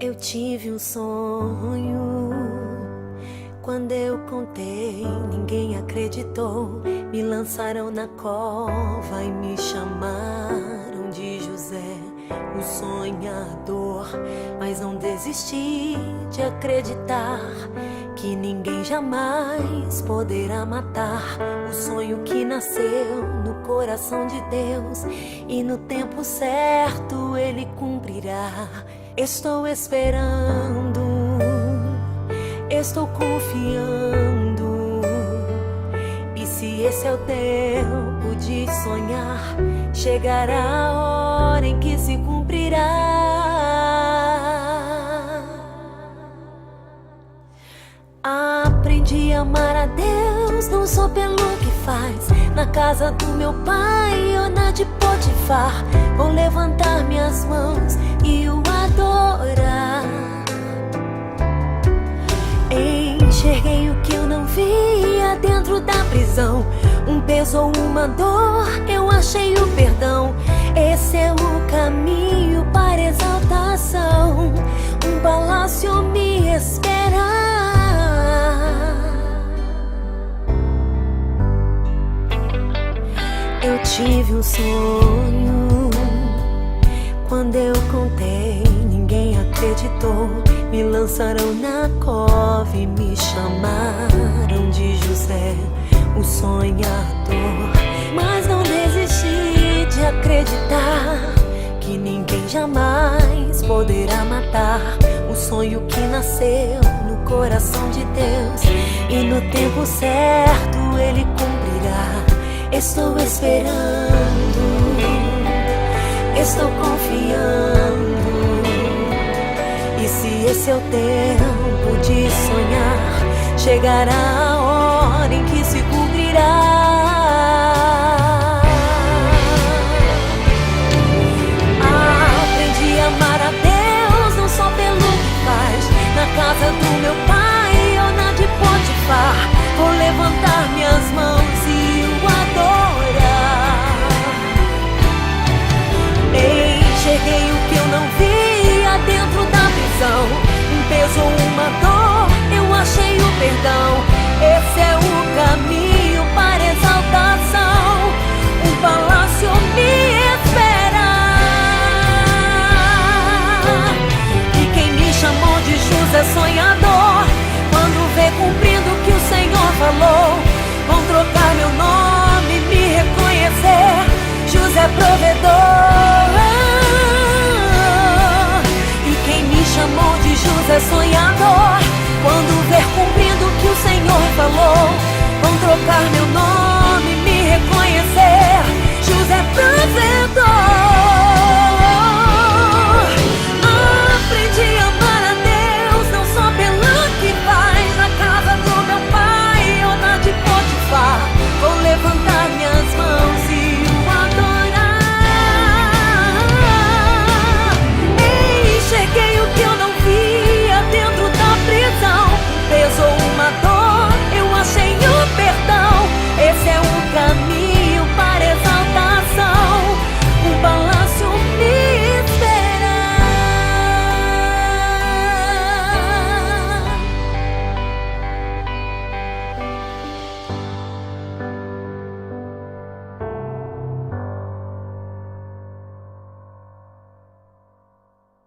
Eu tive um sonho. Quando eu contei, ninguém acreditou. Me lançaram na cova e me chamaram de José, o sonhador. Mas não desisti de acreditar que ninguém jamais poderá matar o sonho que nasceu no coração de Deus, e no tempo certo Ele cumprirá. Estou esperando, estou confiando, e se esse é o tempo de sonhar, chegará a hora em que se cumprirá. Aprendi a amar a Deus, não só pelo que faz na casa do meu pai ou na de Potifar. Vou levantar minhas mãos e o adorar. Enxerguei o que eu não via dentro da prisão, um peso ou uma dor, eu achei o perdão. Esse é o caminho para exaltação, um palácio me espera. Eu tive um sonho. Quando eu contei, ninguém acreditou. Me lançaram na cova e me chamaram de José, o sonhador. Mas não desisti de acreditar que ninguém jamais poderá matar o sonho que nasceu no coração de Deus, e no tempo certo Ele cumprirá. Estou esperando, estou confiando, e se esse é o tempo de sonhar, chegará a hora em que se cumprirá. Aprendi a amar a Deus, não só pelo que faz na casa do meu pai ou na de Potifar. Vou levantar minhas mãos e o adorar. Enxerguei o que eu não via dentro da prisão, um peso ou uma dor, eu achei o perdão. Esse é o caminho para exaltação, um palácio me espera. E quem me chamou de José sonhador, quando vê cumprindo o que o Senhor falou, vão trocar meu nome e me reconhecer, José provedor. E quem me chamou de José sonhador, quando ver cumprindo o que o Senhor falou, vão trocar meu nome e me reconhecer, José provedor.